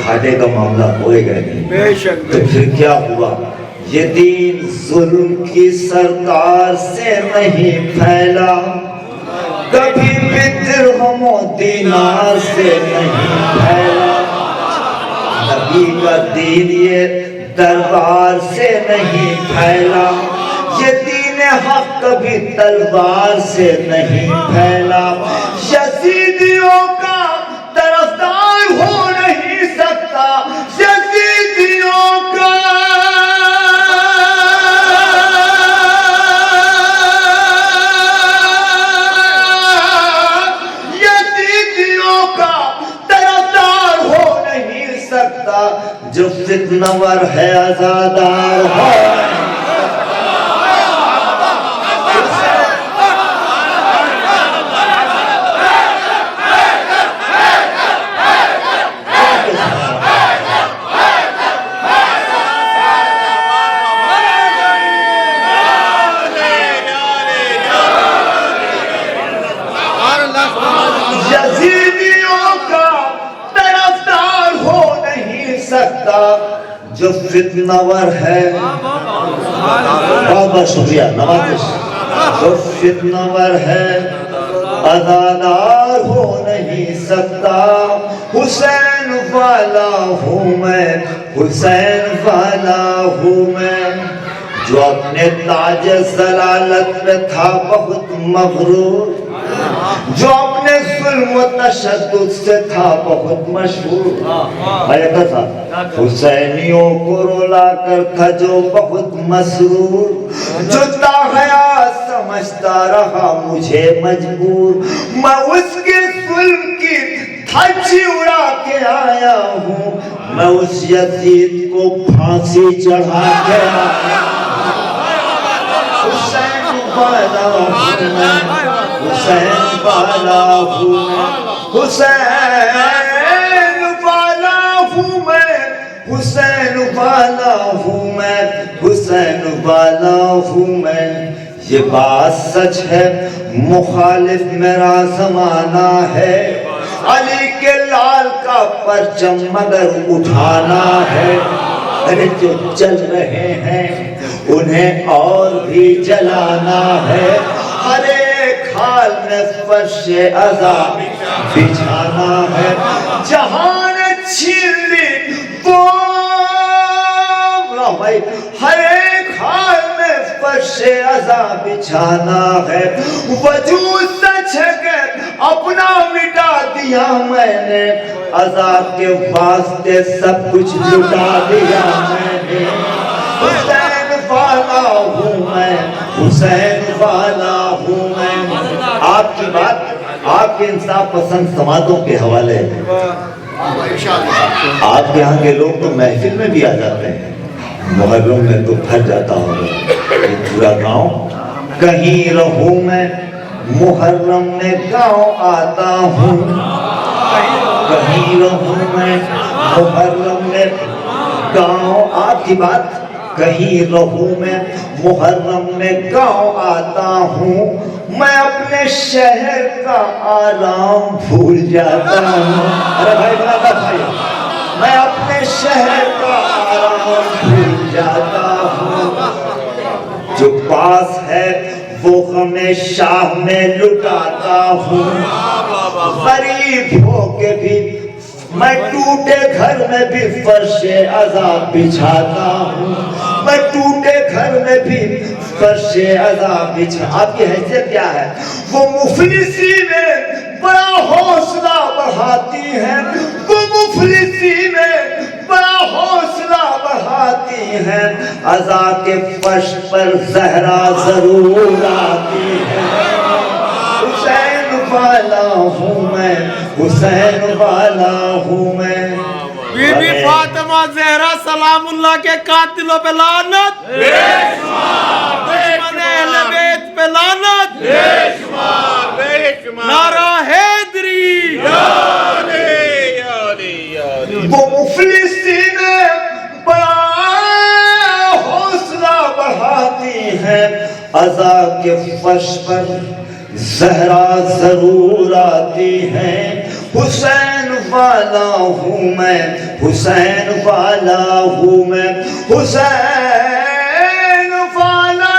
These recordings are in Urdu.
گھاٹے کا معاملہ ہوئے گئے نہیں. بے شک تو پھر کیا ہوا؟ یہ دین ظلم کی سرکار سے نہیں پھیلا، کبھی بھی درہم و دینار سے نہیں پھیلا. نبی کا دین یہ دربار سے نہیں پھیلا، یہ دین حق کبھی تلوار سے نہیں پھیلا. یزیدیوں کا طرفدار ہو نہیں سکتا، یزیدیوں کا طرفدار ہو نہیں سکتا، جو فتنور ہے عزادار ہو. جو فتنور ہے، بہت بہت شکریہ نوازش. جو فتنور ہے عزادار ہو نہیں سکتا. حسین والا ہوں میں، حسین والا ہوں میں، جو اپنے تاج ضلالت پہ تھا بہت مغرور، جو اپنے ظلم و تشدد سے تھا بہت مشہور. میں کہتا تھا حسینیوں کو رولا کر تھا جو بہت مسرور، جو تاغیات سمجھتا رہا مجھے مجبور. میں اس کے ظلم کی دھجی اڑا کے آیا ہوں، میں اس یزید کو پھانسی چڑھا کے آیا ہوں. حسین والا ہوں میں، حسین والا ہوں میں، حسین والا ہوں میں، حسین والا ہوں میں، حسین والا ہوں میں. یہ بات سچ ہے، مخالف میرا زمانہ ہے، علی کے لال کا پرچم مگر اٹھانا ہے. ارے جو چل رہے ہیں انہیں اور بھی جلانا ہے، ہر ایک حال میں فرش عذاب بچھانا ہے. جہان چھین لی وہ بھائی، ہر ایک حال میں فرش عذاب بچھانا ہے. وجود سچ ہے کہ اپنا مٹا دیا میں نے، عذاب کے واسطے سب کچھ لٹا دیا میں نے. حسین والا ہوں میں، حسین والا ہوں میں. آپ کی بات آپ کے انصاف پسند سماعتوں کے حوالے ہے. آپ کے یہاں کے لوگ تو محفل میں بھی آ جاتے ہیں، محرم میں تو بھر جاتا ہوں یہ پورا گاؤں. کہیں رہوں میں محرم میں گاؤں آتا ہوں، کہیں رہوں میں محرم میں گاؤں. آپ کی بات کہیں رہوں میں محرم میں گاؤں آتا ہوں، میں اپنے شہر کا آرام بھول جاتا ہوں. ارے بھائی بڑا بھائی، میں اپنے شہر کا آرام بھول جاتا ہوں. جو پاس ہے وہ غم شاہ میں لٹاتا ہوں. غریب ہو کے بھی میں ٹوٹے گھر میں بھی فرش عذاب بچھاتا ہوں، میں ٹوٹے گھر میں بھی فرش عذاب بچھاتا. آپ کی حیثیت کیا ہے؟ وہ مفلسی میں بڑا حوصلہ بڑھاتی ہے، وہ مفلسی میں بڑا حوصلہ بڑھاتی ہے. عزا کے فرش پر زہرا ضرور آتی ہے. حسین والا ہوں میں، حسین والا ہوں میں. بی بی فاطمہ زہرا سلام اللہ کے قاتلوں پہ لعنت، دشمن اہل بیت پہ لعنت، نعرہ حیدری. وہ مفلسی میں بڑا حوصلہ بڑھاتی ہے، عزا کے فرش پر زہرا ضرور آتی ہے. حسین والا ہوں میں حسین والا ہوں میں حسین والا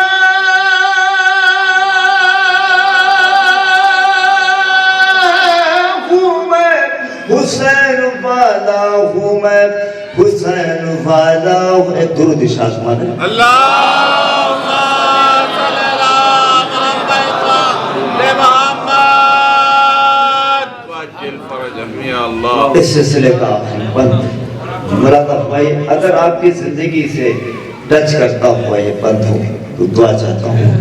ہوں میں حسین والا ہوں میں حسین والا ہوں. ایک درود ارشاد فرمائیں. اللہم صلی محمد وعجل فرجهم یا اللہ. اس سلسلے کا بند مراد بھائی اگر آپ کی زندگی سے ٹچ کرتا ہوا یہ بند ہو تو دعا چاہتا ہوں.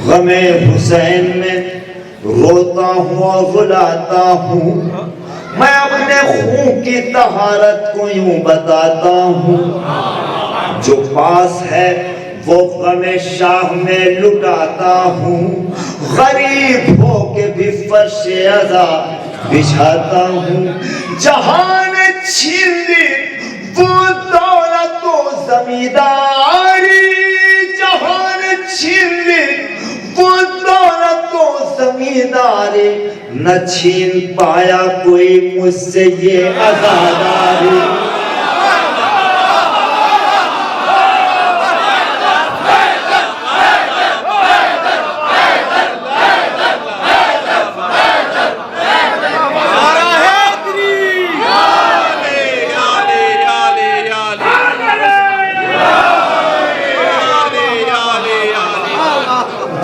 غم حسین میں روتا ہوں اور رلاتا ہوں. میں اپنے خون کی طہارت کو یوں بتاتا ہوں. جو پاس ہے وہ غم شاہ میں لٹاتا ہوں. غریب ہو کے بھی فرش عزا بچھاتا ہوں. جہاں نے چھین لی وہ دولت و زمینداری. جہاں نے چھین لی وہ دولت و زمینداری. نہ چھین پایا کوئی مجھ سے یہ عزاداری.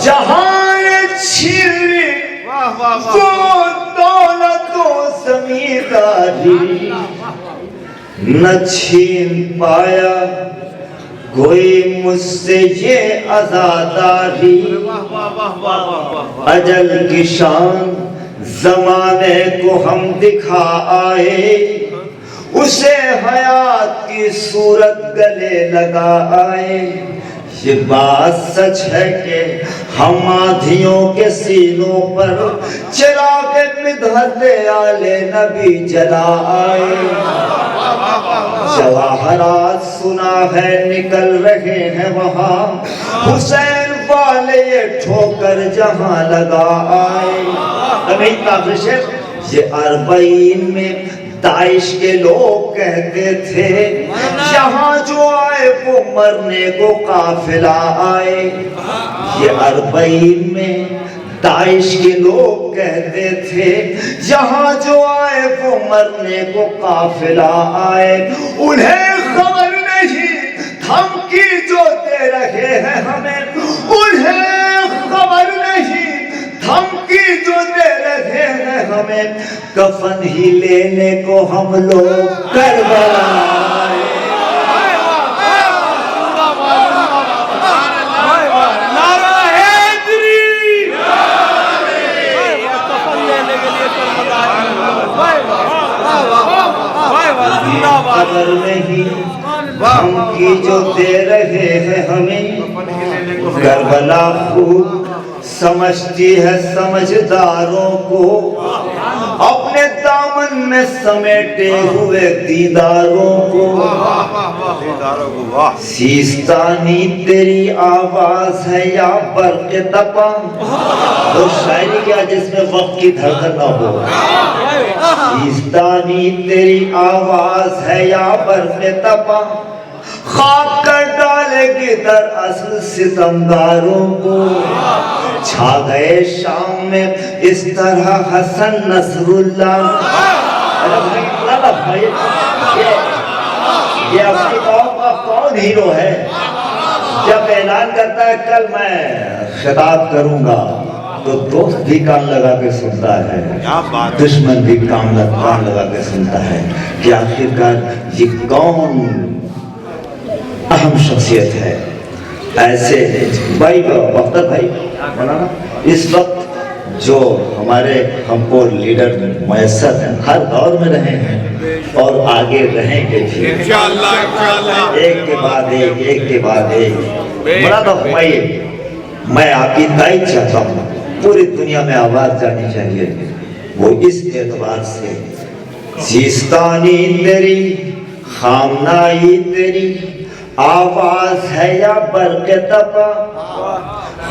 جہاں نے چھین لی وہ دولت و زمینداری. نہ چھین پایا کوئی مجھ سے یہ عزاداری. اجل کی شان زمانے کو ہم دکھا آئے. اسے حیات کی صورت گلے لگا آئے. یہ بات سچ ہے کہ ہم آدھیوں کے سینوں پر چراغ مدحت آل نبی جلا آئے. جواہرات سنا ہے نکل رہے ہیں وہاں. حسین والے یہ ٹھوکر جہاں لگا آئے. امین کافر یہ اربعین میں داعش کے لوگ کہتے تھے یہاں جو آئے وہ مرنے کو قافلہ آئے. یہ اربعین میں داعش کے لوگ کہتے تھے یہاں جو آئے وہ مرنے کو قافلہ آئے. انہیں خبر نہیں دھمکی جو دے رہے ہیں ہمیں. انہیں خبر نہیں دھمکی جو دے رہے ہیں ہمیں. کفن ہی لینے کو ہم لوگ کربلا آئے. خبر نہیں دھمکی جو دے رہے ہیں ہمیں. کربلا خوب سمجھتی ہے سمجھداروں کو. اپنے دامن میں سمیٹے ہوئے دیداروں کو. سیستانی تیری آواز ہے یا برق تپاں. تو شاعری کیا جس میں وقت کی دھڑکن نہ ہو. سیستانی تیری آواز ہے یا برق تپاں. خاک کر ڈالے گی در اصل ستمگاروں کو. چھا گئے شام میں اس طرح حسن نصر اللہ. یہ اپنی قوم کا کون ہیرو ہے جب اعلان کرتا ہے کل میں خطاب کروں گا تو دوست بھی کان لگا کے سنتا ہے, دشمن بھی کان لگا کے سنتا ہے کہ آخرکار یہ کون اہم شخصیت ہے. ایسے بھائی وقت بھائی اس وقت جو ہمارے ہم کو لیڈر میسر ہیں ہر دور میں رہے ہیں اور آگے رہیں گے بھی انشاءاللہ ایک کے بعد ایک. مراد فرمائیے میں آپ کی تائید چاہتا ہوں, پوری دنیا میں آواز جانی چاہیے وہ اس اعتبار سے سیستانی تیری خامنائی تیری آواز ہے یا برق تپاں.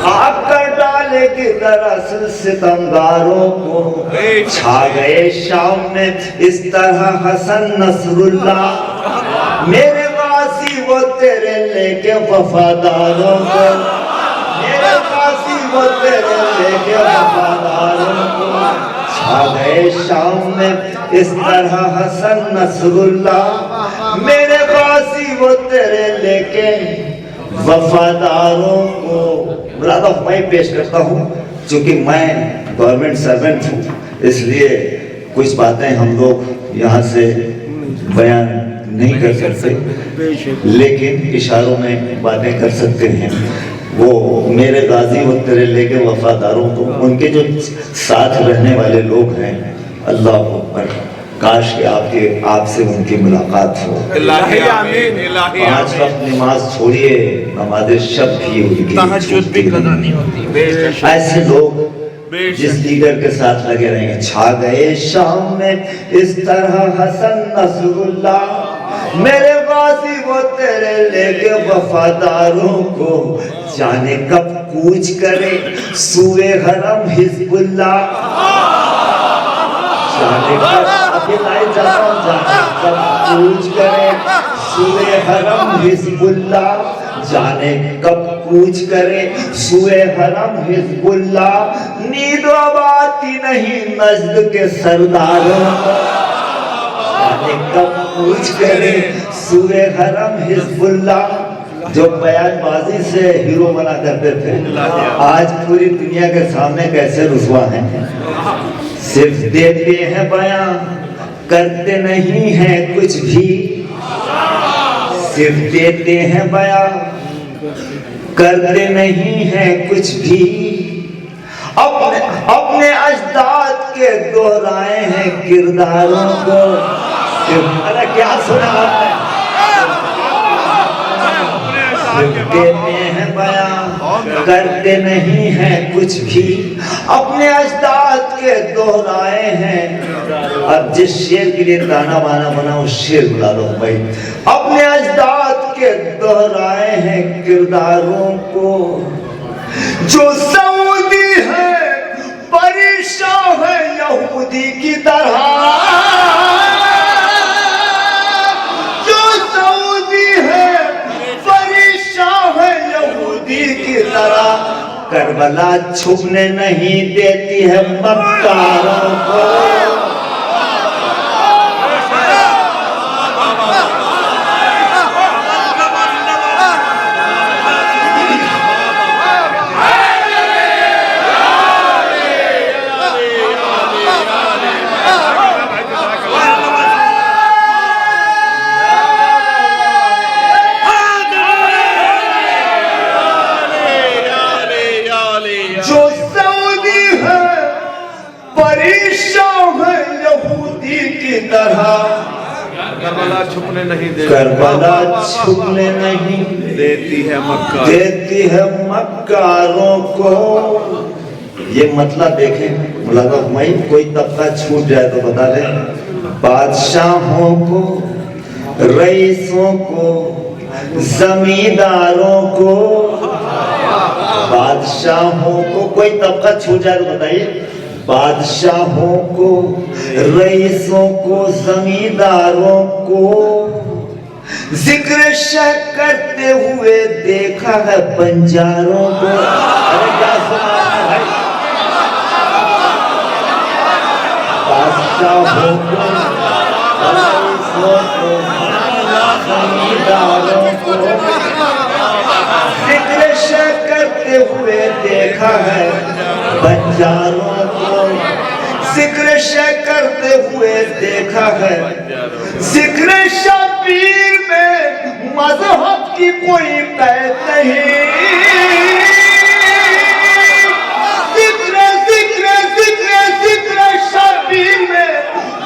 خاک کر ڈال والے کی طرح ستمگاروں کو چھا گئے شام میں اس طرح حسن نصر اللہ میرے غازی وہ تیرے لے کے وفاداروں کو میرے غازی وہ تیرے لے کے وفاداروں کو چھا گئے شام میں اس طرح حسن نصر اللہ میرے غازی وہ تیرے لے کے وفاداروں کو مرادہ میں پیش کرتا ہوں چونکہ میں گورنمنٹ سرونٹ ہوں اس لیے کچھ باتیں ہم لوگ یہاں سے بیان نہیں کر سکتے لیکن اشاروں میں باتیں کر سکتے ہیں وہ میرے غازی وہ تیرے لے کے وفاداروں کو ان کے جو ساتھ رہنے والے لوگ ہیں اللہ اکبر کاش کہ آپ سے ان کی ملاقات ہو الہی آمین الہی 5 وقت نماز چھوڑیے نماز شب بھی ان کی تہجد بھی قضا نہیں ہوتی ایسے لوگ جس لیڈر کے ساتھ لگے رہیں گے چھا گئے شام میں اس طرح حسن نصر اللہ میرے غازی وہ تیرے لے کے وفاداروں کو جانے کب کوچ کرے سوئے حرم حزب اللہ جانے کب ابھی لائے جاتا ہوں جانے کب کوچ کرے سوئے حرم حزب اللہ جانے کب کوچ کرے سوئے حرم حزب اللہ نیند اب آتی نہیں نجد کے سرداروں جانے کب کوچ کرے سوئے حرم حزب اللہ جو بیان بازی سے ہیرو بنا کرتے تھے آج پوری دنیا کے سامنے کیسے رسوا ہیں صرف دیتے ہیں بیان کرتے نہیں ہیں کچھ بھی صرف دیتے ہیں بیان کرتے نہیں ہیں کچھ بھی اپنے اجداد کے دہرائے ہیں کرداروں کو کیا سنا آپ نے دیتے ہیں بیان کرتے نہیں ہیں کچھ بھی اپنے اجداد کے دہرائے ہیں اب جس شعر کے لیے تانا بانا بنا اس شعر بلا لو بھائی اپنے اجداد کے دہرائے ہیں کرداروں کو جو سعودی ہے پریشان ہے یہودی کی طرح کی طرح کربلا چھپنے نہیں دیتی ہے مکاروں کو کربلا چھپنے نہیں دیتی کربلا چھپنے نہیں دیتی ہے مکہ دیتی ہے مکاروں کو یہ مطلب دیکھیں مولانا ہمائی کوئی طبقہ چھوٹ جائے تو بتا دیں بادشاہوں کو رئیسوں کو زمینداروں کو بادشاہوں کو کوئی طبقہ چھوٹ جائے تو بتائیے بادشاہوں کو رئیسوں کو زمینداروں کو ذکر شہ کرتے ہوئے دیکھا ہے بنجاروں کو ارے کیا سنا ہے بادشاہوں کو رئیسوں کو زمینداروں کو ذکر شہ کرتے ہوئے دیکھا ہے بنجاروں کو ذکر شہ کرتے ہوئے دیکھا ہے ذکر شبیر میں مذہب کی کوئی قید نہیں ذکر شبیر میں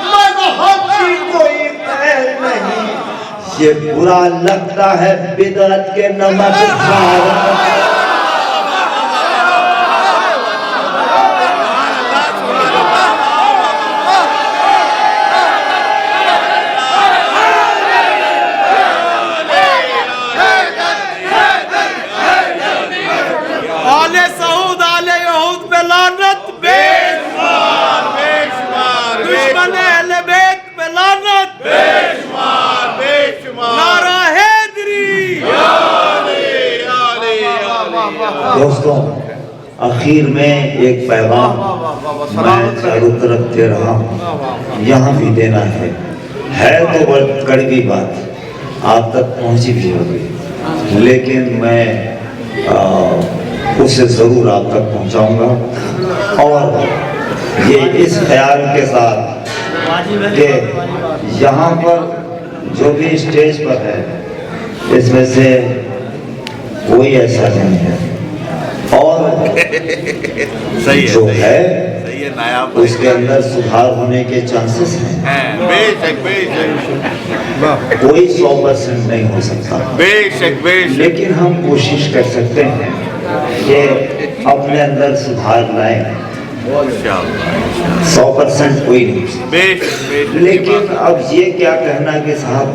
مذہب کی کوئی قید نہیں یہ برا لگتا ہے بدعت کے نمک کھاروں دوستوں آخر میں ایک پیغام میں چاروں طرف دے رہا ہوں، یہاں بھی دینا ہے تو بہت کڑوی بات آپ تک پہنچی بھی ہوگی، لیکن میں اسے ضرور آپ تک پہنچاؤں گا، اور یہ اس خیال کے ساتھ کہ یہاں پر جو بھی اسٹیج پر ہے اس میں سے کوئی ایسا نہیں ہے، اور جو ہے اس کے اندر سدھار ہونے کے چانسز ہیں، کوئی 100% نہیں ہو سکتا، لیکن ہم کوشش کر سکتے ہیں کہ اپنے اندر سدھار لائیں۔ 100% کوئی نہیں، لیکن اب یہ کیا کہنا کہ صاحب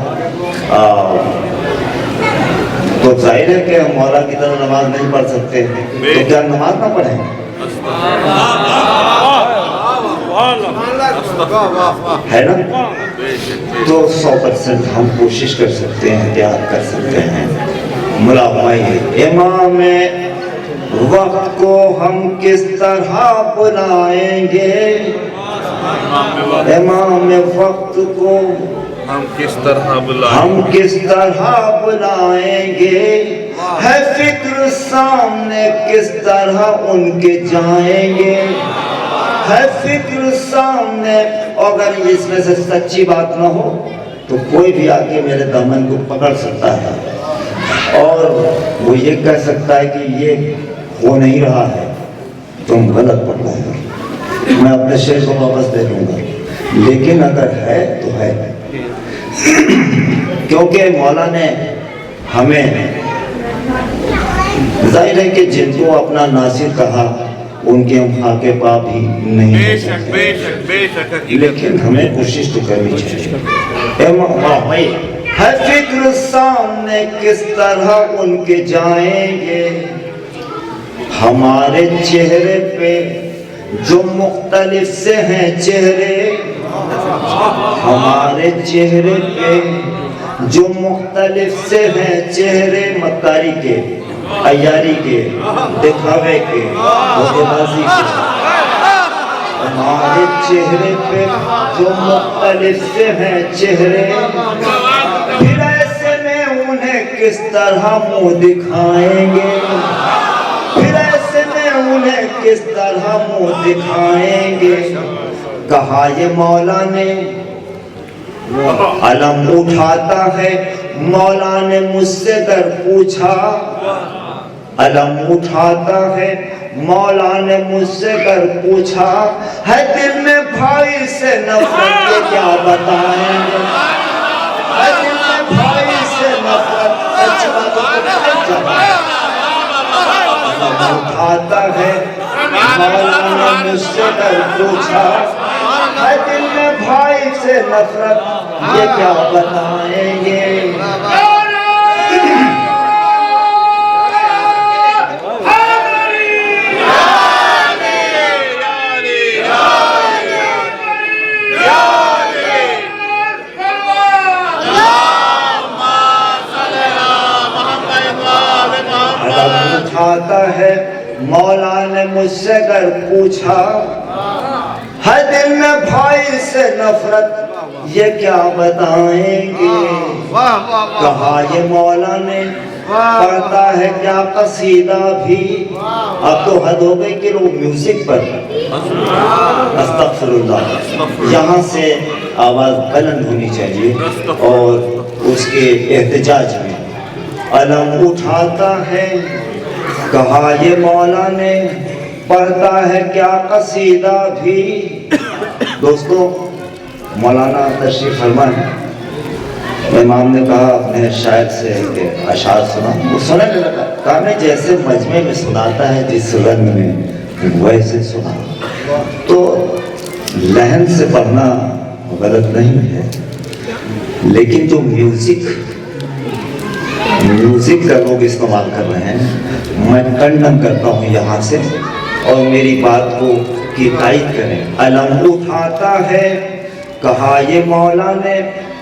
تو ظاہر ہے کہ ہم مولا کی طرح نماز نہیں پڑھ سکتے، تو کیا نماز نہ پڑھیں؟ ہے نا؟ تو 100% ہم کوشش کر سکتے ہیں، احتیاط کر سکتے ہیں۔ ملاقائی امام وقت کو ہم کس طرح بلائیں گے، امام وقت کو ہم کس طرح بلائیں گے، ہے فکر سامنے کس طرح ان کے جائیں گے، ہے فکر سامنے۔ اگر اس میں سے سچی بات نہ ہو تو کوئی بھی آ کے میرے دامن کو پکڑ سکتا ہے اور وہ یہ کہہ سکتا ہے کہ یہ ہو نہیں رہا ہے، تم غلط پڑھ رہے ہو، میں اپنے شعر کو واپس دے دوں گا، لیکن اگر ہے تو ہے، کیونکہ مولا نے ہمیں ظاہر ہے کہ جن کو اپنا ناصر کہا ان کے ہم خاکے پا بھی نہیں ہو سکتے، لیکن ہمیں کوشش تو کرنی چاہیے۔ ہے فکر سامنے کس طرح ان کے جائیں گے، ہمارے چہرے پہ جو مختلف سے ہیں چہرے، ہمارے چہرے پہ جو مختلف سے ہیں چہرے، مکاری کے، عیاری کے، دکھاوے کے، دھوکے بازی کے، ہمارے چہرے پہ جو مختلف سے ہیں چہرے، پھر ایسے میں انہیں کس طرح منہ دکھائیں گے، پھر ایسے میں انہیں کس طرح منہ دکھائیں گے۔ کہا یہ مولا نے علم اٹھاتا ہے، مولا نے مجھ سے در پوچھا، علم اٹھاتا ہے مولا نے مجھ سے در پوچھا، ہے دل میں بھائی سے نفرت یہ کیا بتائیں گے، ہے دل میں بھائی سے نفرت، سچ بات اٹھاتا ہے مولا نے مجھ سے در پوچھا، ہے دل میں بھائی سے نفرت یہ کیا بتائیں گے۔ اٹھاتا ہے مولا نے مجھ سے گر پوچھا، ہے دل میں بھائی سے نفرت یہ کیا بتائیں گے۔ کہا یہ مولا نے پڑھتا ہے کیا قصیدہ بھی، اب تو حد ہو گئی کہ لوگ میوزک پر، استغفر اللہ، یہاں سے آواز بلند ہونی چاہیے اور اس کے احتجاج میں علم اٹھاتا ہے۔ کہا یہ مولا نے پڑھتا ہے کیا قصیدہ بھی۔ دوستو مولانا تشریف فرما ہے، امام نے کہا اپنے شاعر سے کہ اشعار سنا، وہ سننے لگا، کہا میں جیسے مجمع میں سناتا ہے جس رنگ میں ویسے سنا۔ تو لحن سے پڑھنا غلط نہیں ہے، لیکن جو میوزک کا لوگ استعمال کر رہے ہیں، میں کنڈم کرتا ہوں یہاں سے، اور میری بات کو کی تائید کریں۔ علم اٹھاتا ہے، کہا یہ مولا نے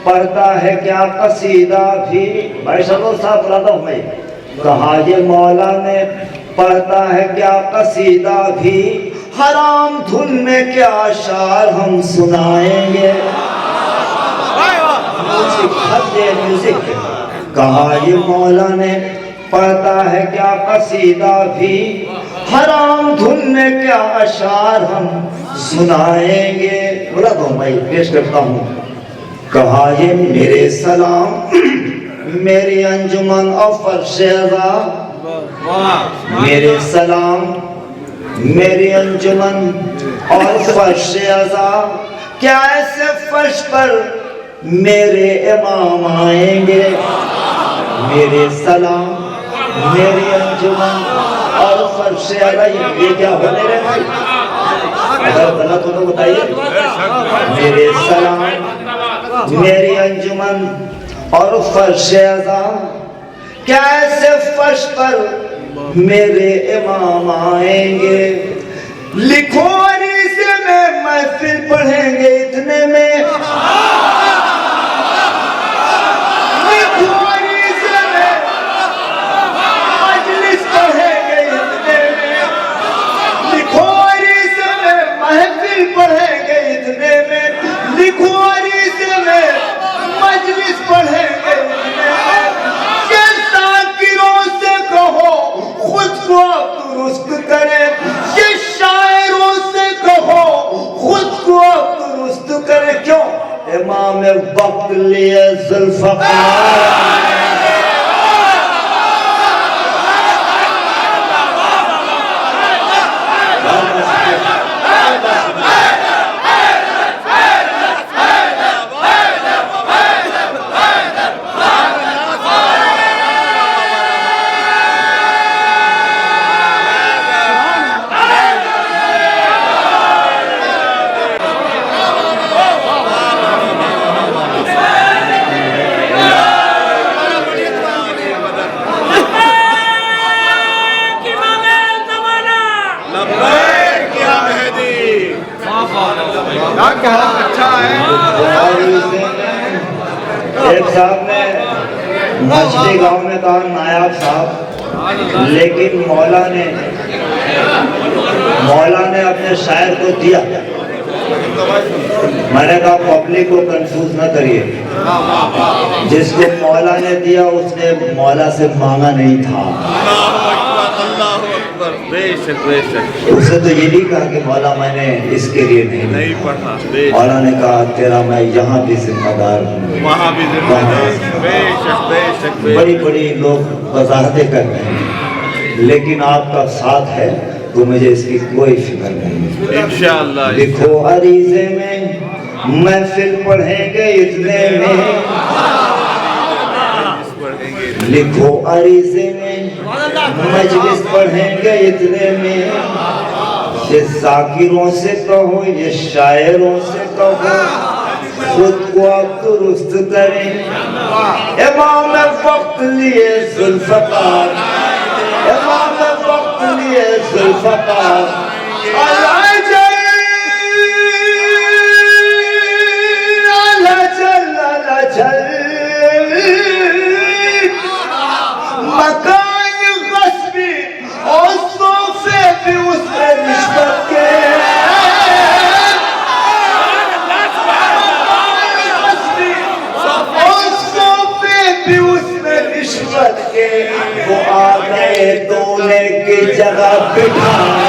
پڑھتا ہے کیا قصیدہ بھی، بھائی شروع صاحب بلاتا ہوں میں، کہا یہ مولا نے پڑھتا ہے کیا قصیدہ بھی حرام دھن میں کیا اشعار ہم سنائیں گے میوزک کہا یہ مولا نے پڑھتا ہے کیا قصیدہ بھی حرام دھن میں کیا اشعار ہم سنائیں گے بولا تو میں پیش کرتا ہوں کہا یہ میرے سلام میری انجمن اور فرش ازا میرے سلام میری انجمن اور فرش ازا کیا ایسے فرش پر میرے امام آئیں گے میرے سلام میری انجمن اور فرش ازا یہ کیا ہونے رہے بھائی اگر غلط ہو تو بتائیے میرے سلام میری انجمن اور فرش ازا کیا ایسے فرش پر میرے امام آئیں گے لکھو عریضے میں محفل پڑھیں گے اتنے میں لکھو عریضے میں مجلس پڑھیں گے اتنے میں لکھو عریضے میں محفل پڑھیں گے اتنے میں لکھو عریضے میں مجلس پڑھیں گے اتنے میں خود کو درست کرے یہ شاعروں سے کہو خود کو درست کرے کیوں امام وقت لیے ذوالفقار ایک صاحب نے مچھلی گاؤں میں کہا نایاب صاحب لیکن مولا نے اپنے شاعر کو دیا میں نے کہا پبلک کو کنفیوز نہ کریے جس کو مولا نے دیا اس نے مولا سے مانگا نہیں تھا اسے تو یہ نہیں کہا کہ مولا میں نے اس کے لیے نہیں پڑھا مولا نے کہا تیرا میں یہاں بھی ذمہ دار ہوں وہاں بھی ذمہ دار بڑی بڑی لوگ وضاحتیں کر رہے ہیں لیکن آپ کا ساتھ ہے تو مجھے اس کی کوئی فکر نہیں انشاءاللہ لکھو عریضے میں محفل پڑھیں گے اتنے میں لکھو عریضے میں مجلس پڑھیں گے اتنے میں یہ ذاکروں سے کہو یہ شاعروں سے کہو خود کو آپ درست کریں امام وقت لیے ذوالفقار امام وقت لیے ذوالفقار مکان غصبی اور صوفے بھی اس میں نسبت کے اور صوفے بھی اس میں نسبت کے وہ آ گئے دولے کی جگہ بٹھا